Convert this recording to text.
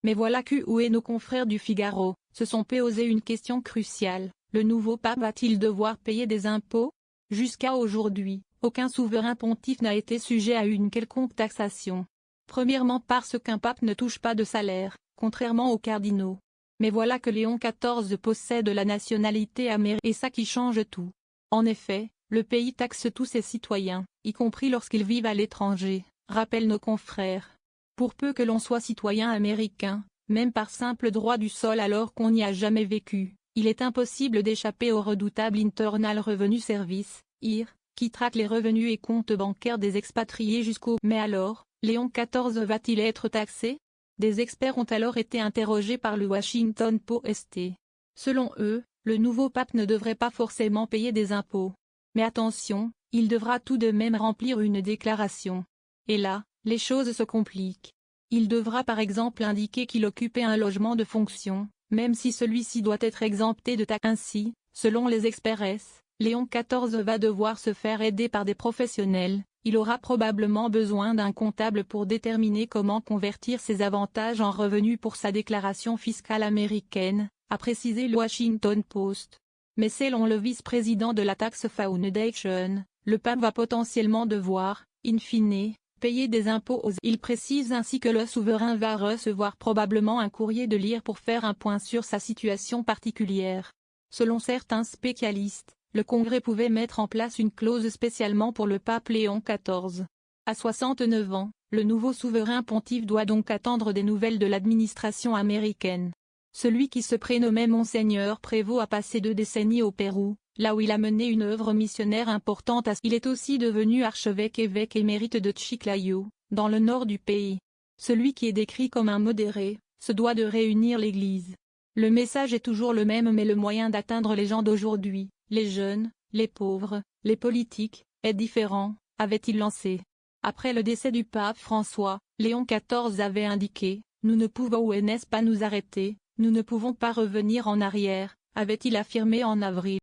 Mais voilà que où est nos confrères du Figaro, se sont posé une question cruciale, le nouveau pape va-t-il devoir payer des impôts? Jusqu'à aujourd'hui, aucun souverain pontife n'a été sujet à une quelconque taxation. Premièrement parce qu'un pape ne touche pas de salaire, contrairement aux cardinaux. Mais voilà que Léon XIV possède la nationalité américaine et ça qui change tout. En effet, le pays taxe tous ses citoyens, y compris lorsqu'ils vivent à l'étranger, rappellent nos confrères. Pour peu que l'on soit citoyen américain, même par simple droit du sol alors qu'on n'y a jamais vécu, il est impossible d'échapper au redoutable Internal Revenue Service, IR, qui traque les revenus et comptes bancaires des expatriés jusqu'au. Mais alors, Léon XIV va-t-il être taxé? Des experts ont alors été interrogés par le Washington Post. Selon eux, le nouveau pape ne devrait pas forcément payer des impôts. Mais attention, il devra tout de même remplir une déclaration. Et là, les choses se compliquent. Il devra par exemple indiquer qu'il occupait un logement de fonction, même si celui-ci doit être exempté de taxes. Ainsi, selon les experts, Léon XIV va devoir se faire aider par des professionnels, il aura probablement besoin d'un comptable pour déterminer comment convertir ses avantages en revenus pour sa déclaration fiscale américaine, a précisé le Washington Post. Mais selon le vice-président de la Tax Foundation, le pape va potentiellement devoir, in fine, payer des impôts aux. Il précise ainsi que le souverain va recevoir probablement un courrier de l'IR pour faire un point sur sa situation particulière. Selon certains spécialistes, le Congrès pouvait mettre en place une clause spécialement pour le pape Léon XIV. À 69 ans, le nouveau souverain pontife doit donc attendre des nouvelles de l'administration américaine. Celui qui se prénommait Monseigneur Prévost a passé 2 décennies au Pérou, là où il a mené une œuvre missionnaire importante. Il est aussi devenu archevêque-évêque émérite de Chiclayo, dans le nord du pays. Celui qui est décrit comme un modéré, se doit de réunir l'Église. Le message est toujours le même mais le moyen d'atteindre les gens d'aujourd'hui, les jeunes, les pauvres, les politiques, est différent, avait-il lancé. Après le décès du pape François, Léon XIV avait indiqué, « Nous ne pouvons n'est-ce pas nous arrêter, nous ne pouvons pas revenir en arrière », avait-il affirmé en avril.